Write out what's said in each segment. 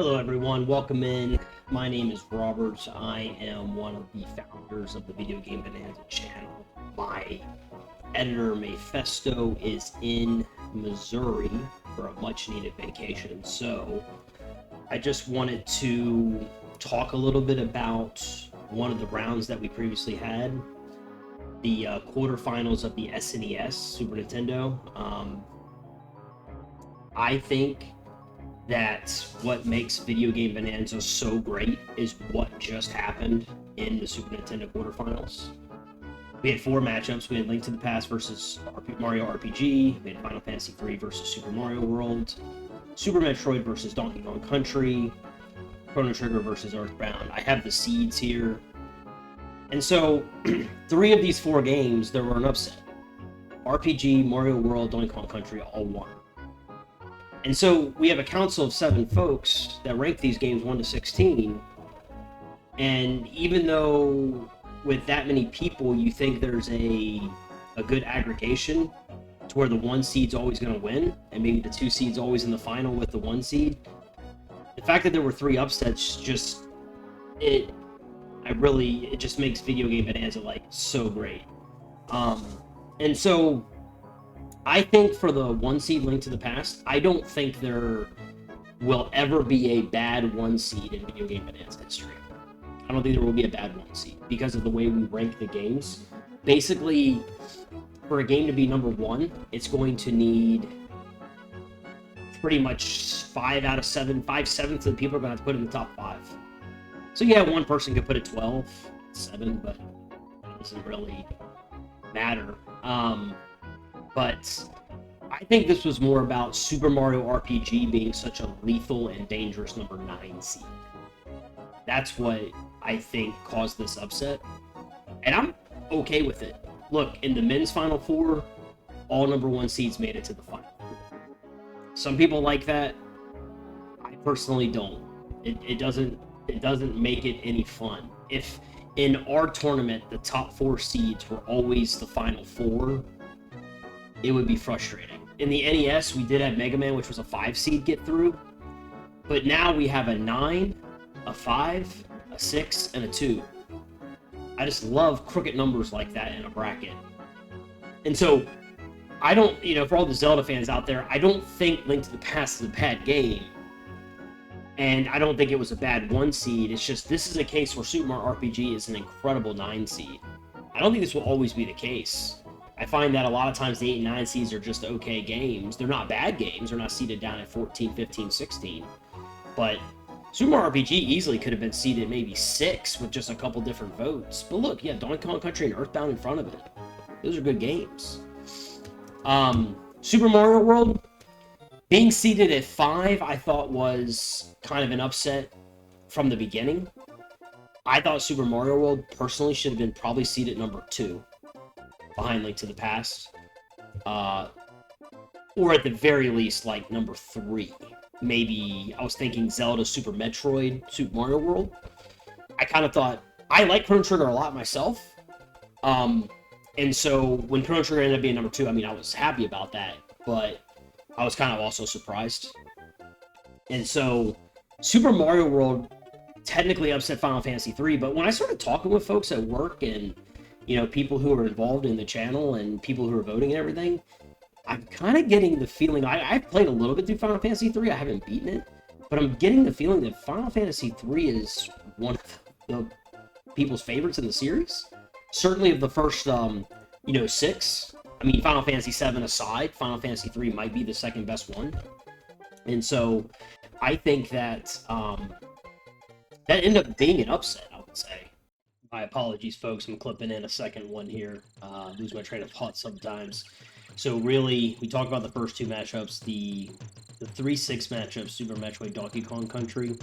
Hello everyone, welcome in. My name is Robert. I am one of the founders of the Video Game Bonanza channel. My editor, Mephisto, is in Missouri for a much needed vacation. So I just wanted to talk a little bit about one of the rounds that we previously had, the quarterfinals of the SNES Super Nintendo. I think that what makes Video Game Bonanza so great is what just happened in the Super Nintendo Quaterfinals. We had 4 matchups. We had Link to the Past versus Mario RPG, we had Final Fantasy III versus Super Mario World, Super Metroid versus Donkey Kong Country, Chrono Trigger versus Earthbound. I have the seeds here. And so, 3 of these 4 games, there were an upset. RPG, Mario World, Donkey Kong Country all won. And so we have a council of 7 folks that rank these games 1 to 16. And even though with that many people, you think there's a good aggregation to where the 1 seed's always going to win, and maybe the 2 seed's always in the final with the 1 seed, the fact that there were 3 upsets just, it just makes Video Game Bonanza like so great. And so I think for the 1 seed Link to the Past, I don't think there will ever be a bad 1 seed in Video Game Bonanza history. I don't think there will be a bad 1 seed because of the way we rank the games. Basically, for a game to be number 1, it's going to need pretty much 5 out of 7, 5/7 of the people are going to have to put it in the top 5. So yeah, one person could put it 12, 7, but it doesn't really matter. But I think this was more about Super Mario RPG being such a lethal and dangerous number 9 seed. That's what I think caused this upset. And I'm okay with it. Look, in the men's Final Four, all number 1 seeds made it to the final. Some people like that. I personally don't. It doesn't make it any fun. If in our tournament the top 4 seeds were always the final 4, it would be frustrating. In the NES, we did have Mega Man, which was a 5 seed get through, but now we have a 9, a 5, a 6, and a 2. I just love crooked numbers like that in a bracket. And so, I don't, for all the Zelda fans out there, I don't think Link to the Past is a bad game. And I don't think it was a bad 1 seed. It's just, this is a case where Super Mario RPG is an incredible 9 seed. I don't think this will always be the case. I find that a lot of times the 8 and 9 seeds are just okay games. They're not bad games. They're not seeded down at 14, 15, 16. But Super Mario RPG easily could have been seeded maybe 6 with just a couple different votes. But look, yeah, Donkey Kong Country and Earthbound in front of it. Those are good games. Super Mario World, being seeded at 5, I thought was kind of an upset from the beginning. I thought Super Mario World personally should have been probably seeded number 2. Behind Link to the Past, or at the very least, like number 3. Maybe I was thinking Zelda, Super Metroid, Super Mario World. I kind of thought I like Chrono Trigger a lot myself, and so when Chrono Trigger ended up being number 2, I mean, I was happy about that, but I was kind of also surprised. And so Super Mario World technically upset Final Fantasy III, but when I started talking with folks at work and people who are involved in the channel and people who are voting and everything, I'm kind of getting the feeling, I've played a little bit through Final Fantasy III, I haven't beaten it, but I'm getting the feeling that Final Fantasy III is one of the people's favorites in the series. Certainly of the first, 6. I mean, Final Fantasy VII aside, Final Fantasy III might be the second best one. And so, I think that, that ended up being an upset, I would say. My apologies, folks. I'm clipping in a second one here. Lose my train of thought sometimes. So really, we talked about the first 2 matchups. The 3-6 matchup, Super Metroid, Donkey Kong Country.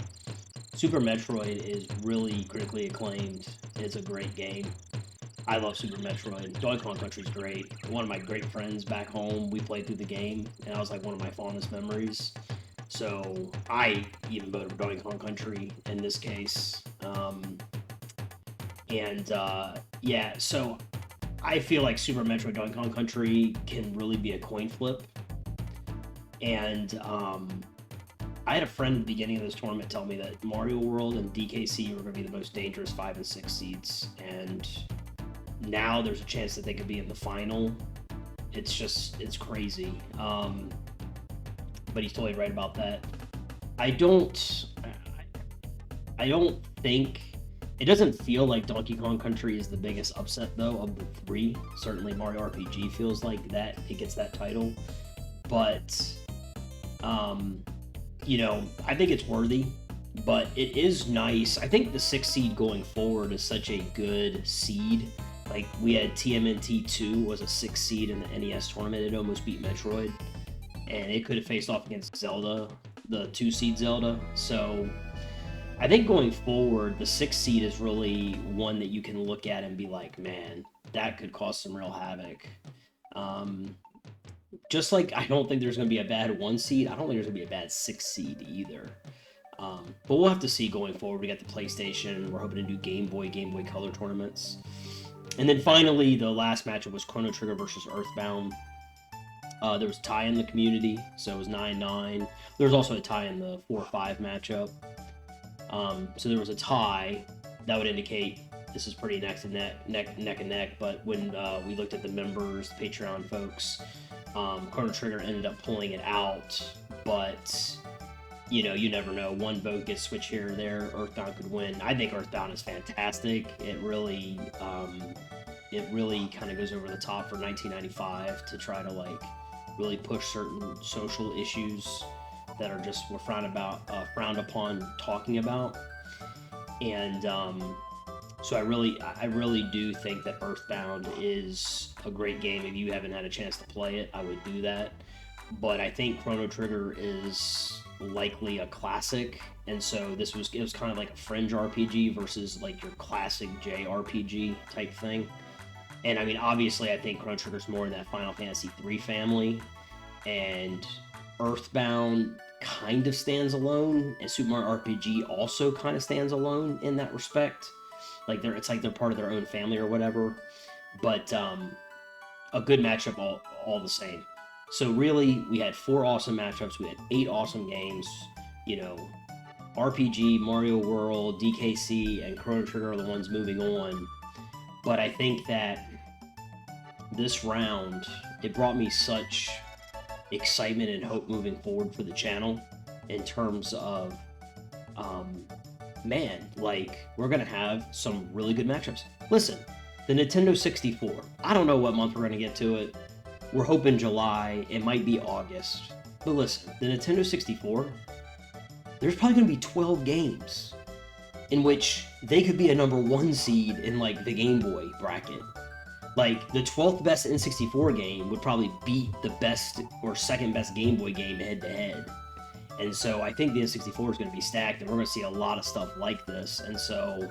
Super Metroid is really critically acclaimed. It's a great game. I love Super Metroid. Donkey Kong Country is great. One of my great friends back home, we played through the game, and that was like one of my fondest memories. So I even voted for Donkey Kong Country in this case. Yeah, so I feel like Super Metroid Donkey Kong Country can really be a coin flip. And I had a friend at the beginning of this tournament tell me that Mario World and DKC were going to be the most dangerous 5 and 6 seeds, and now there's a chance that they could be in the final. It's crazy. But he's totally right about that. I don't think, it doesn't feel like Donkey Kong Country is the biggest upset though of the 3. Certainly Mario RPG feels like that it gets that title, but you know, I think it's worthy. But it is nice. I think the 6 seed going forward is such a good seed. Like, we had TMNT 2 was a 6 seed in the NES tournament. It almost beat Metroid, and it could have faced off against Zelda, the 2 seed Zelda. So I think going forward, the 6 seed is really one that you can look at and be like, man, that could cause some real havoc. Just like I don't think there's going to be a bad 1 seed, I don't think there's going to be a bad 6 seed either. But we'll have to see going forward. We got the PlayStation. We're hoping to do Game Boy Color tournaments. And then finally, the last matchup was Chrono Trigger versus Earthbound. There was a tie in the community, so it was 9-9. There was also a tie in the 4-5 matchup. So there was a tie. That would indicate this is pretty neck and neck. But when we looked at the members, the Patreon folks, Chrono Trigger ended up pulling it out. But you know, you never know. One vote gets switched here or there. Earthbound could win. I think Earthbound is fantastic. It really kind of goes over the top for 1995 to try to like really push certain social issues that are just were frowned upon talking about. And so I really do think that Earthbound is a great game. If you haven't had a chance to play it, I would do that. But I think Chrono Trigger is likely a classic, and so it was kind of like a fringe RPG versus like your classic JRPG type thing. And I mean, obviously, I think Chrono Trigger's more in that Final Fantasy III family, and Earthbound kind of stands alone, and Super Mario RPG also kind of stands alone in that respect. Like it's like they're part of their own family or whatever. But a good matchup all the same. So really, we had 4 awesome matchups. We had 8 awesome games. You know, RPG, Mario World, DKC, and Chrono Trigger are the ones moving on. But I think that this round, it brought me such excitement and hope moving forward for the channel in terms of, man, like, we're going to have some really good matchups. Listen, the Nintendo 64. I don't know what month we're going to get to it. We're hoping July, it might be August. But listen, the Nintendo 64, there's probably going to be 12 games in which they could be a number 1 seed in, like, the Game Boy bracket. Like, the 12th best N64 game would probably beat the best or second best Game Boy game head-to-head. And so I think the N64 is going to be stacked, and we're going to see a lot of stuff like this. And so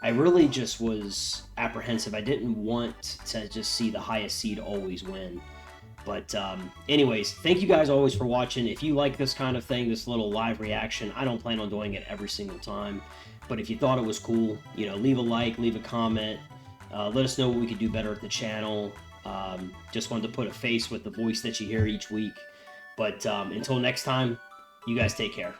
I really just was apprehensive. I didn't want to just see the highest seed always win. But anyways, thank you guys always for watching. If you like this kind of thing, this little live reaction, I don't plan on doing it every single time. But if you thought it was cool, you know, leave a like, leave a comment. Let us know what we could do better at the channel. Just wanted to put a face with the voice that you hear each week. But until next time, you guys take care.